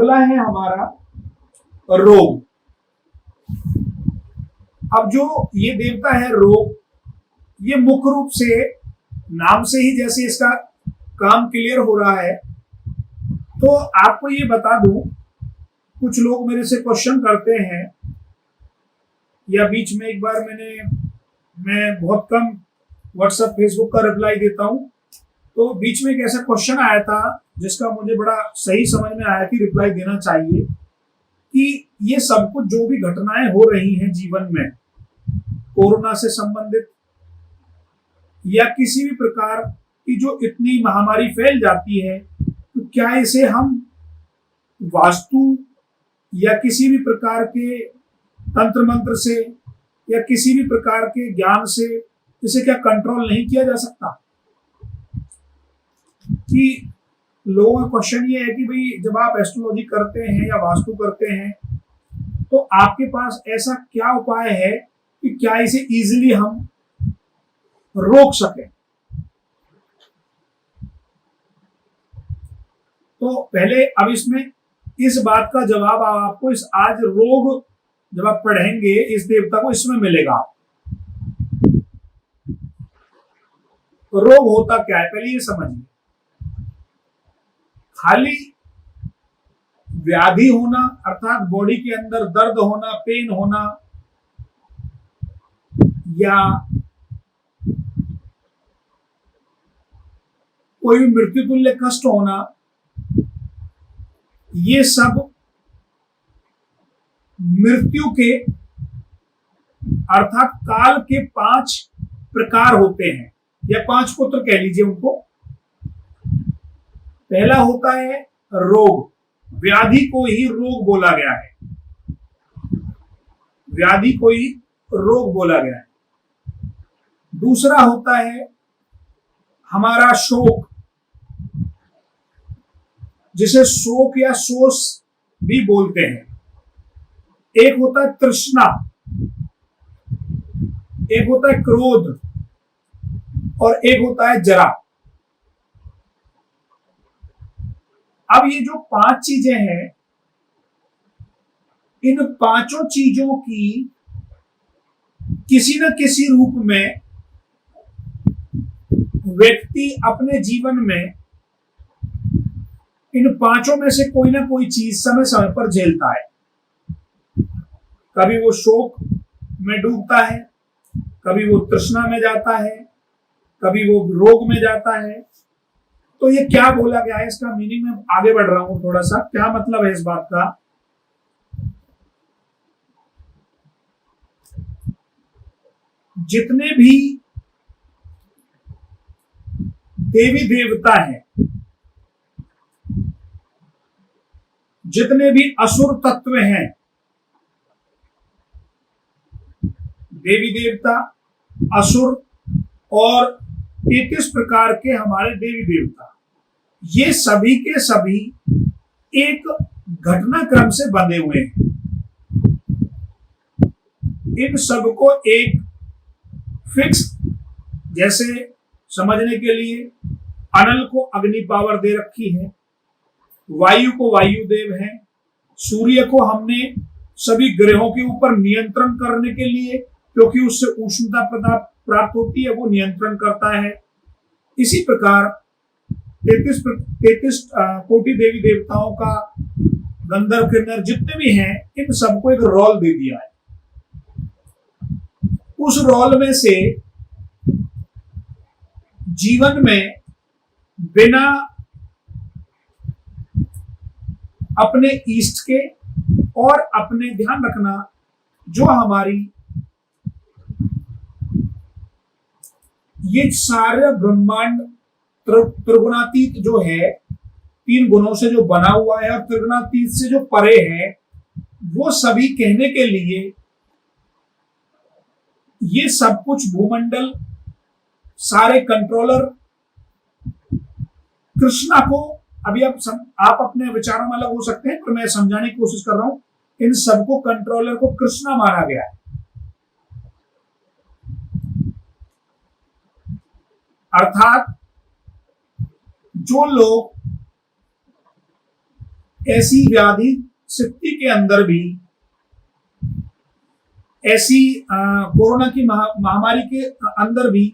अगला है हमारा रोग। अब जो ये देवता है रोग, ये मुख्य रूप से नाम से ही जैसे इसका काम क्लियर हो रहा है, तो आपको ये बता दूं, कुछ लोग मेरे से क्वेश्चन करते हैं, या बीच में एक बार मैं बहुत कम व्हाट्सएप फेसबुक का रिप्लाई देता हूं, तो बीच में एक ऐसा क्वेश्चन आया था जिसका मुझे बड़ा सही समझ में आया कि रिप्लाई देना चाहिए, कि ये सब कुछ जो भी घटनाएं हो रही हैं जीवन में, कोरोना से संबंधित या किसी भी प्रकार की जो इतनी महामारी फैल जाती है, तो क्या इसे हम वास्तु या किसी भी प्रकार के तंत्र मंत्र से या किसी भी प्रकार के ज्ञान से इसे क्या कंट्रोल नहीं किया जा सकता? कि लोगों का क्वेश्चन ये है कि भाई जब आप एस्ट्रोलॉजी करते हैं या वास्तु करते हैं, तो आपके पास ऐसा क्या उपाय है कि क्या इसे इजीली हम रोक सकें? तो पहले अब इसमें इस बात का जवाब आपको इस आज रोग जब आप पढ़ेंगे इस देवता को, इसमें मिलेगा। तो रोग होता क्या है पहले ये समझिए। खाली व्याधि होना अर्थात बॉडी के अंदर दर्द होना, पेन होना, या कोई भी मृत्यु तुल्य कष्ट होना, ये सब मृत्यु के अर्थात काल के 5 प्रकार होते हैं, या 5 पुत्र कह लीजिए उनको। पहला होता है रोग, व्याधि को ही रोग बोला गया है, व्याधि को ही रोग बोला गया है। दूसरा होता है हमारा शोक, जिसे शोक या शोष भी बोलते हैं। एक होता है तृष्णा, एक होता है क्रोध, और एक होता है जरा। अब ये जो 5 चीजें हैं, इन पांचों चीजों की किसी न किसी रूप में व्यक्ति अपने जीवन में इन पांचों में से कोई ना कोई चीज समय समय पर झेलता है। कभी वो शोक में डूबता है, कभी वो तृष्णा में जाता है, कभी वो रोग में जाता है। तो ये क्या बोला गया है, इसका मीनिंग मैं आगे बढ़ रहा हूं थोड़ा सा, क्या मतलब है इस बात का। जितने भी देवी देवता हैं, जितने भी असुर तत्व हैं, देवी देवता, असुर और 33 प्रकार के हमारे देवी देवता, ये सभी के सभी एक घटनाक्रम से बंधे हुए हैं। इन सबको एक फिक्स, जैसे समझने के लिए अनल को अग्नि पावर दे रखी है, वायु को वायुदेव है, सूर्य को हमने सभी ग्रहों के ऊपर नियंत्रण करने के लिए, क्योंकि उससे उष्णता प्राप्त होती है, वो नियंत्रण करता है। इसी प्रकार 33 कोटि देवी देवताओं का गंधर्व किन्नर जितने भी हैं, इन सबको एक रोल दे दिया है। उस रोल में से जीवन में बिना अपने ईष्ट के और अपने ध्यान रखना, जो हमारी ये सारे ब्रह्मांड त्रिगुणातीत जो है, 3 गुणों से जो बना हुआ है और त्रिगुणातीत से जो परे है, वो सभी कहने के लिए ये सब कुछ भूमंडल, सारे कंट्रोलर कृष्णा को, अभी आप अपने विचारों में अलग हो सकते हैं, पर मैं समझाने की कोशिश कर रहा हूं, इन सबको कंट्रोलर को कृष्णा माना गया है। अर्थात जो लोग ऐसी व्याधि स्थिति के अंदर भी, ऐसी कोरोना की महामारी के अंदर भी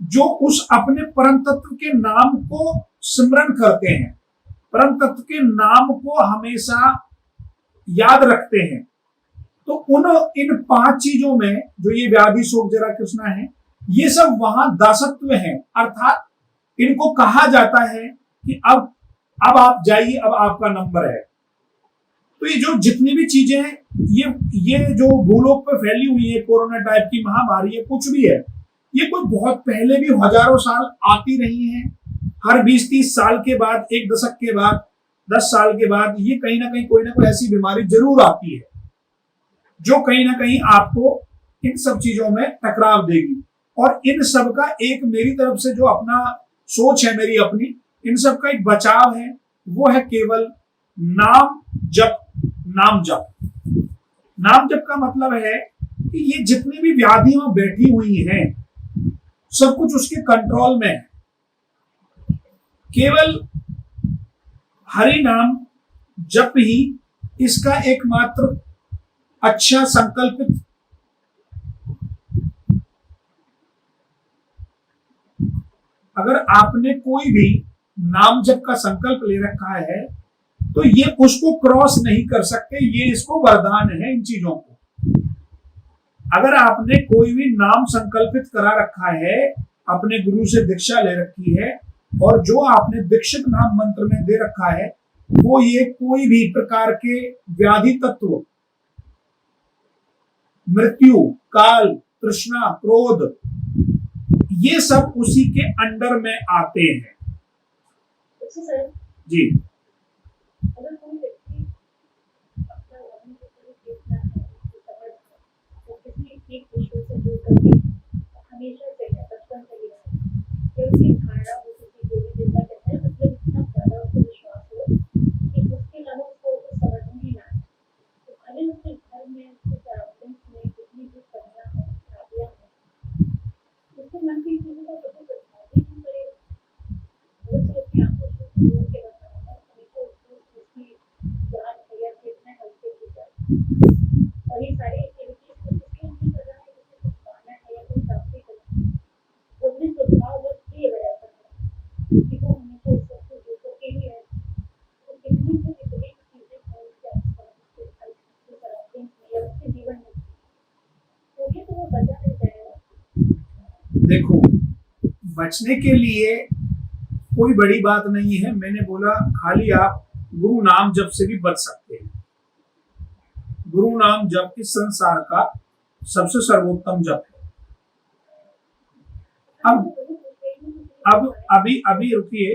जो उस अपने परम तत्व के नाम को स्मरण करते हैं, परम तत्व के नाम को हमेशा याद रखते हैं, तो इन 5 चीजों में जो ये व्याधि शोक जरा कृष्णा है, ये सब वहां दासत्व है। अर्थात इनको कहा जाता है कि अब आप जाइए, अब आपका नंबर है। तो ये जो जितनी भी चीजें हैं, ये जो भूलोक पर फैली हुई है, कोरोना टाइप की महामारी है, कुछ भी है, ये कोई बहुत पहले भी हजारों साल आती रही है। हर 20-30 साल के बाद, एक दशक के बाद, 10 साल के बाद ये कहीं ना कहीं कोई ना कोई ऐसी बीमारी जरूर आती है जो कहीं ना कहीं आपको इन सब चीजों में टकराव देगी। और इन सब का एक मेरी तरफ से जो अपना सोच है, मेरी अपनी, इन सब का एक बचाव है, वो है केवल नाम जप। नाम जप, नाम जप का मतलब है कि ये जितनी भी व्याधियां बैठी हुई हैं, सब कुछ उसके कंट्रोल में है। केवल हरि नाम जप ही इसका एकमात्र अच्छा संकल्पित अगर आपने कोई भी नाम जप का संकल्प ले रखा है तो ये उसको क्रॉस नहीं कर सकते, ये इसको वरदान है इन चीजों को। अगर आपने कोई भी नाम संकल्पित करा रखा है, अपने गुरु से दीक्षा ले रखी है, और जो आपने दीक्षित नाम मंत्र में दे रखा है, वो ये कोई भी प्रकार के व्याधि तत्व, मृत्यु, काल, तृष्णा, क्रोध, ये सब उसी के अंडर में आते हैं। जी, अगर कोई व्यक्ति अपना अपने देखना है तो किसी एक विषय से जुड़ करके हमेशा से है, बचपन से ही है, उसकी धारणा हो, किसी को भी जिंदा कहते हैं, मतलब इतना ज्यादा उसको विश्वास हो कि उसके अलावा उसको समझ में ही ना आए। तो भले उसके घर में, उसके सराउंडिंग्स में कितनी भी कमियां हैं, खराबियां हैं, उसके मन की चीजों का कभी बदलाव ही नहीं करेगा। वो तो अपने आप को जोड़ के बताएगा, हमेशा उसकी ज्ञान है या कितना हल्के की और ये सारी एक्टिविटीज को जिसके नहीं कर रहा है, जैसे कुछ गाना है या कुछ डांस करना है, वो अपने स्वभाव बस ये वजह से है कि वो हमेशा इस सबसे जुड़ के ही है। तो कितनी से कितनी चीजें हैं उसके आसपास, उसके सराउंडिंग्स में या उसके जीवन में, क्योंकि तो वो बचा नहीं जाएगा। देखो, बचने के लिए कोई बड़ी बात नहीं है। मैंने बोला खाली आप गुरु नाम जप से भी बच सकते हैं। गुरु नाम जप इस संसार का सबसे सर्वोत्तम जप है। अब अभी रुकिए।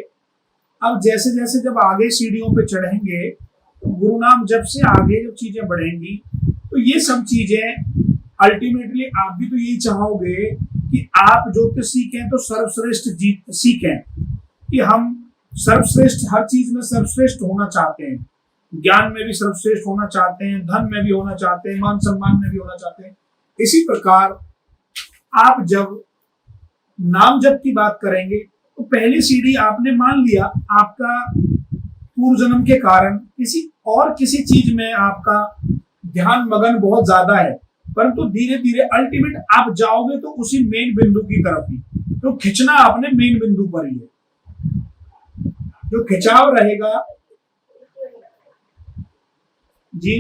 अब जैसे जैसे जब आगे सीढ़ियों पे चढ़ेंगे, तो गुरु नाम जप से आगे जब चीजें बढ़ेंगी, तो ये सब चीजें अल्टीमेटली आप भी तो यही चाहोगे कि आप ज्योतिष सीखें तो सर्वश्रेष्ठ सीखें, कि हम सर्वश्रेष्ठ, हर चीज में सर्वश्रेष्ठ होना चाहते हैं, ज्ञान में भी सर्वश्रेष्ठ होना चाहते हैं, धन में भी होना चाहते हैं, मान सम्मान में भी होना चाहते हैं। इसी प्रकार आप जब नाम जप की बात करेंगे तो पहली सीढ़ी आपने मान लिया, आपका पूर्व जन्म के कारण किसी चीज में आपका ध्यान मगन बहुत ज्यादा है, परंतु धीरे धीरे अल्टीमेट आप जाओगे तो उसी मेन बिंदु की तरफ ही। तो खिंचना आपने मेन बिंदु पर ही है, जो खिंचाव रहेगा। जी,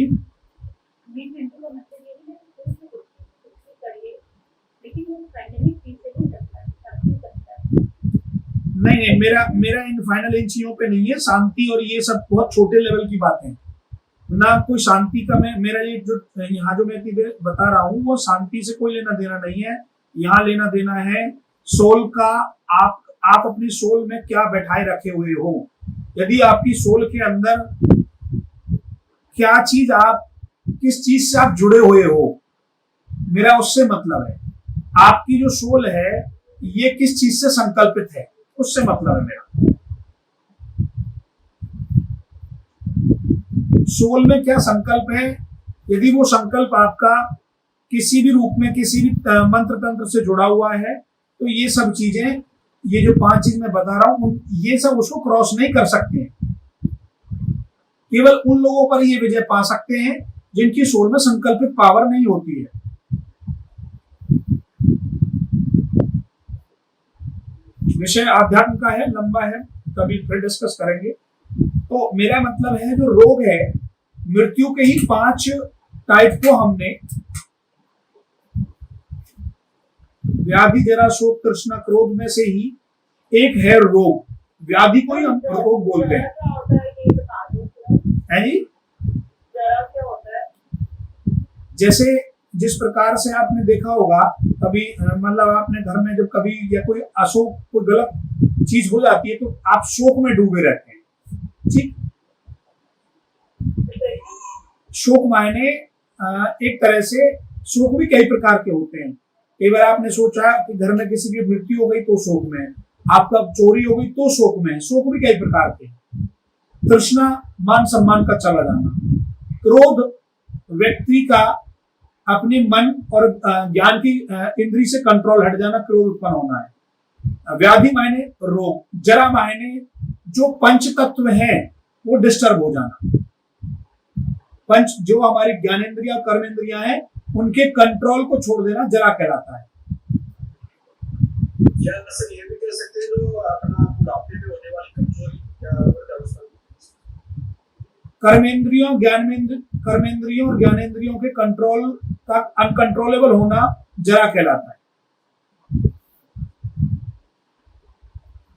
नहीं, मेरा इन फाइनल इन चीजों पे नहीं है। शांति और ये सब बहुत छोटे लेवल की बातें, ना कोई शांति का मेरा ये जो यहाँ जो मैं बता रहा हूँ, वो शांति से कोई लेना देना नहीं है। यहाँ लेना देना है सोल का। आप अपनी सोल में क्या बैठाए रखे हुए हो, यदि आपकी सोल के अंदर क्या चीज, आप किस चीज से आप जुड़े हुए हो, मेरा उससे मतलब है। आपकी जो सोल है ये किस चीज से संकल्पित है, उससे मतलब है मेरा। सोल में क्या संकल्प है, यदि वो संकल्प आपका किसी भी रूप में, किसी भी मंत्र तंत्र से जुड़ा हुआ है, तो ये सब चीजें, ये जो 5 चीज मैं बता रहा हूं, ये सब उसको क्रॉस नहीं कर सकते। केवल उन लोगों पर ये विजय पा सकते हैं जिनकी सोल में संकल्पित पावर नहीं होती है। विषय आध्यात्म का है, लंबा है, कभी फिर डिस्कस करेंगे। तो मेरा मतलब है जो रोग है, मृत्यु के ही 5 टाइप को हमने व्याधि, जरा, शोक, तृष्णा, क्रोध में से ही एक है रोग। व्याधि को ही हम रोग बोलते हैं। है जी? जैसे जिस प्रकार से आपने देखा होगा कभी, मतलब आपने घर में जब कभी या कोई अशोक, कोई गलत चीज हो जाती है तो आप शोक में डूबे रहते हैं। ठीक, शोक मायने एक तरह से शोक भी कई प्रकार के होते हैं। कई बार आपने सोचा कि घर में किसी की मृत्यु हो गई तो शोक में है, आपका चोरी हो गई तो शोक में है। शोक भी कई प्रकार के। तृष्णा, मान सम्मान का चला जाना। क्रोध, व्यक्ति का अपने मन और ज्ञान की इंद्री से कंट्रोल हट जाना, क्रोध उत्पन्न होना है। व्याधि मायने रोग, जरा मायने जो पंच तत्व है वो डिस्टर्ब हो जाना। पंच जो हमारी ज्ञानेन्द्रिया, कर्मेंद्रिया है, उनके कंट्रोल को छोड़ देना जरा कहलाता है। क्या सर ये भी कह सकते हैं जो अपना बुढ़ापे में होने वाली कमजोरी, कर्मेंद्रियों और ज्ञानेन्द्रियों के कंट्रोल का अनकंट्रोलेबल होना जरा कहलाता है।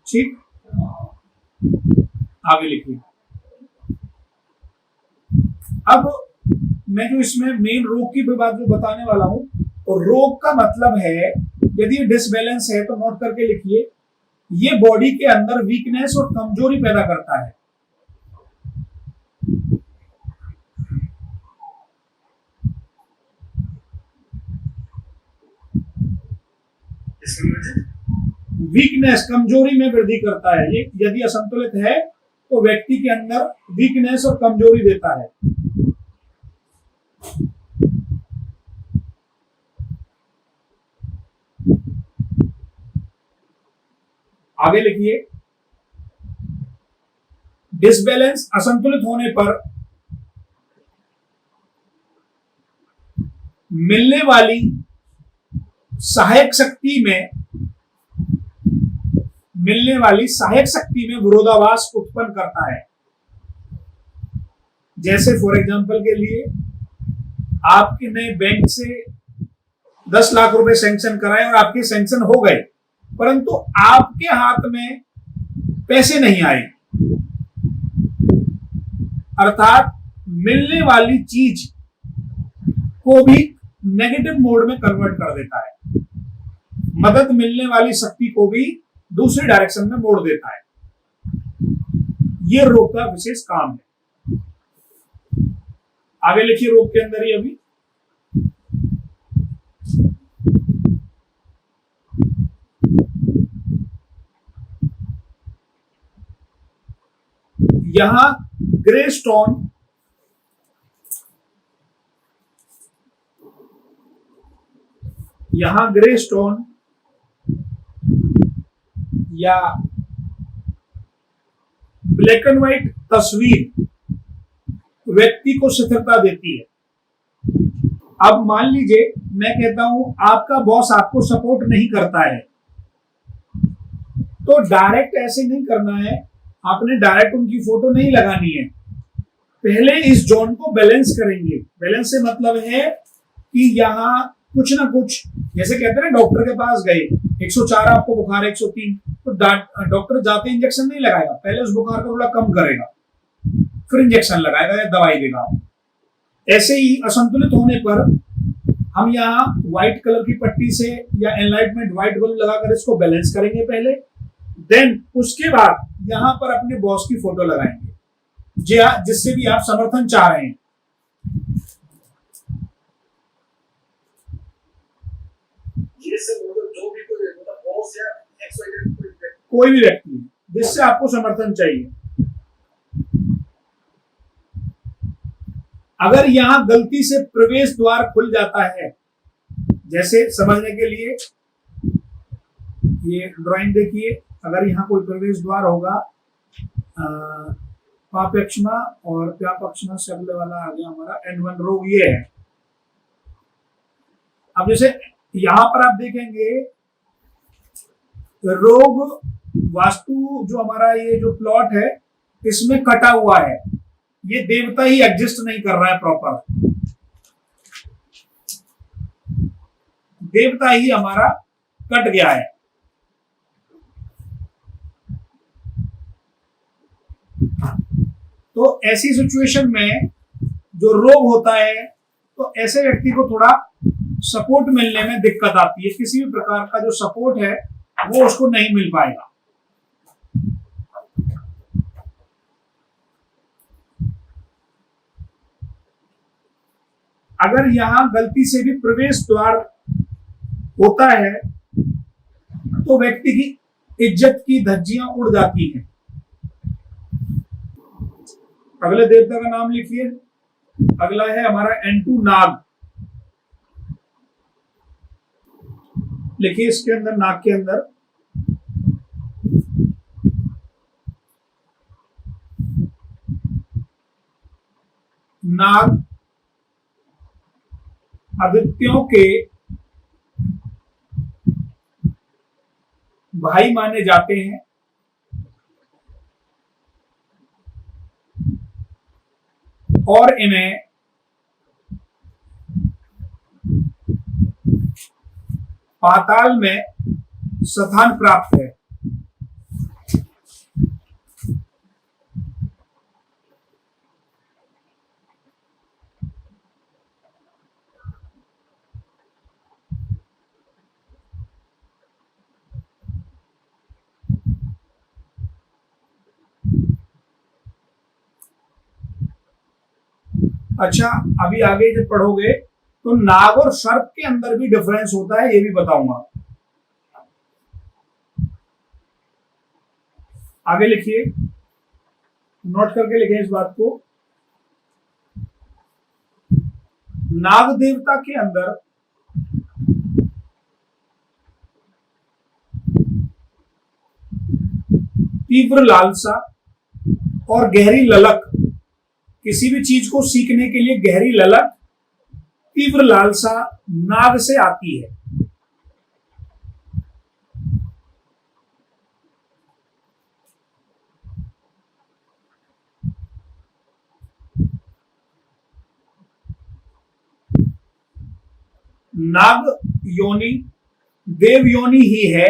ठीक, आगे लिखिए। अब मैं जो इसमें मेन रोग की बात जो बताने वाला हूं, तो रोग का मतलब है, यदि डिसबैलेंस है तो नोट करके लिखिए, ये बॉडी के अंदर वीकनेस और कमजोरी पैदा करता है। वीकनेस, कमजोरी में वृद्धि करता है। ये यदि असंतुलित है तो व्यक्ति के अंदर वीकनेस और कमजोरी देता है। आगे लिखिए, डिसबैलेंस, असंतुलित होने पर मिलने वाली सहायक शक्ति में विरोधाभास उत्पन्न करता है। जैसे फॉर एग्जांपल के लिए, आपने बैंक से 10 लाख रुपए सैंक्शन कराए और आपके सैंक्शन हो गए, परंतु आपके हाथ में पैसे नहीं आए, अर्थात मिलने वाली चीज को भी नेगेटिव मोड में कन्वर्ट कर देता है। मदद मिलने वाली शक्ति को भी दूसरी डायरेक्शन में मोड़ देता है। यह रोग का विशेष काम है। आगे लिखिए, रोग के अंदर ही अभी यहां ग्रे स्टोन, या ब्लैक एंड व्हाइट तस्वीर व्यक्ति को स्थिरता देती है। अब मान लीजिए मैं कहता हूं आपका बॉस आपको सपोर्ट नहीं करता है, तो डायरेक्ट ऐसे नहीं करना है, आपने डायरेक्ट उनकी फोटो नहीं लगानी है। पहले इस जोन को बैलेंस करेंगे। बैलेंस से मतलब है कि यहाँ कुछ ना कुछ, जैसे कहते हैं ना, डॉक्टर के पास गए, 104 आपको बुखार है, 103, तो डॉक्टर जाते इंजेक्शन नहीं लगाएगा, पहले उस बुखार को थोड़ा कम करेगा, फिर इंजेक्शन लगाएगा या दवाई देगा। ऐसे ही असंतुलित होने पर हम यहाँ व्हाइट कलर की पट्टी से या एनलाइटमेंट व्हाइट बल्ब लगाकर इसको बैलेंस करेंगे पहले, देन उसके बाद यहां पर अपने बॉस की फोटो लगाएंगे जिससे भी आप समर्थन चाह रहे हैं। ये सब जो भी बॉस या कोई भी व्यक्ति जिससे आपको समर्थन चाहिए, अगर यहां गलती से प्रवेश द्वार खुल जाता है, जैसे समझने के लिए ये ड्राइंग देखिए, अगर यहाँ कोई प्रवेश द्वार होगा, पाप्यक्षमा और प्यापक्षमा से अगले वाला आ गया हमारा N1 रोग, ये है। अब जैसे यहां पर आप देखेंगे रोग वास्तु जो हमारा ये जो प्लॉट है इसमें कटा हुआ है, ये देवता ही एग्जिस्ट नहीं कर रहा है प्रॉपर, देवता ही हमारा कट गया है। तो ऐसी सिचुएशन में जो रोग होता है तो ऐसे व्यक्ति को थोड़ा सपोर्ट मिलने में दिक्कत आती है, किसी भी प्रकार का जो सपोर्ट है वो उसको नहीं मिल पाएगा। अगर यहां गलती से भी प्रवेश द्वार होता है तो व्यक्ति की इज्जत की धज्जियां उड़ जाती हैं। अगले देवता का नाम लिखिए, अगला है हमारा N2 नाग। लिखिए इसके अंदर, नाग के अंदर नाग आदित्यों के भाई माने जाते हैं और इन्हें पाताल में स्थान प्राप्त है। अच्छा, अभी आगे जब पढ़ोगे तो नाग और सर्प के अंदर भी डिफरेंस होता है, ये भी बताऊंगा। आगे लिखिए, नोट करके लिखें इस बात को। नाग देवता के अंदर तीव्र लालसा और गहरी ललक, किसी भी चीज को सीखने के लिए गहरी ललक, तीव्र लालसा नाग से आती है। नाग योनि देव योनि ही है।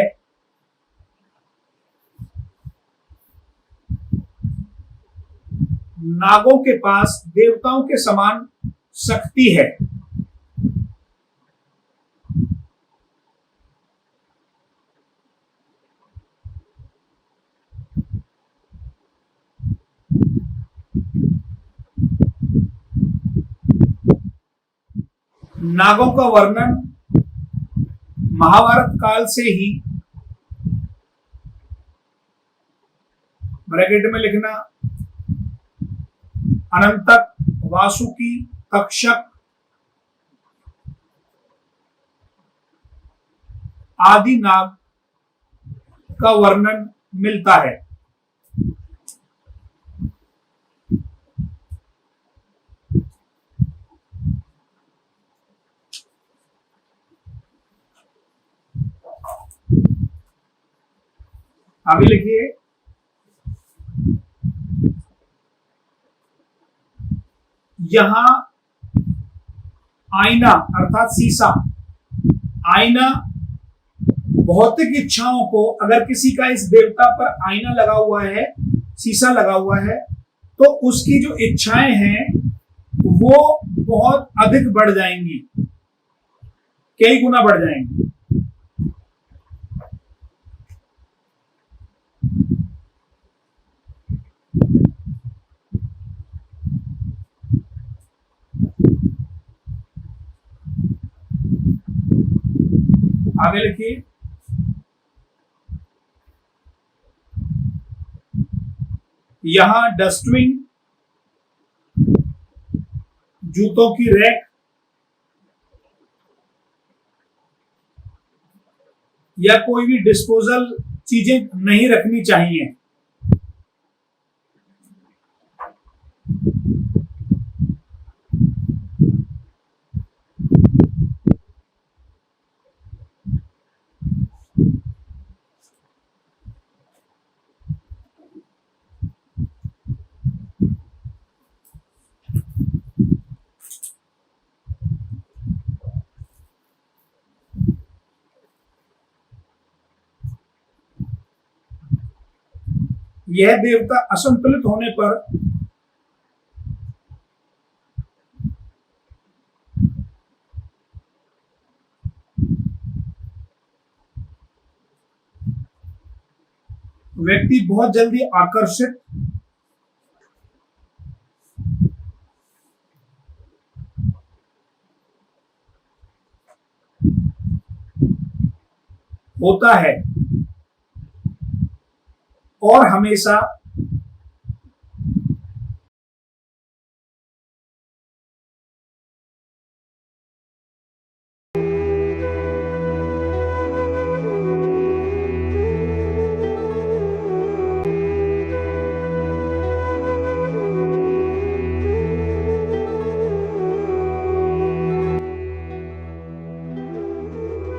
नागों के पास देवताओं के समान शक्ति है। नागों का वर्णन महाभारत काल से ही, ब्रैकेट में लिखना, अनंतक, वासुकी, तक्षक आदि नाग का वर्णन मिलता है। आगे लिखिए, यहां आईना अर्थात शीशा, आईना भौतिक इच्छाओं को, अगर किसी का इस देवता पर आईना लगा हुआ है, शीशा लगा हुआ है, तो उसकी जो इच्छाएं हैं वो बहुत अधिक बढ़ जाएंगी, कई गुना बढ़ जाएंगी। आगे लिखिए, यहां डस्टबिन, जूतों की रैक या कोई भी डिस्पोजल चीजें नहीं रखनी चाहिए। यह देवता असंतुलित होने पर व्यक्ति बहुत जल्दी आकर्षित होता है और हमेशा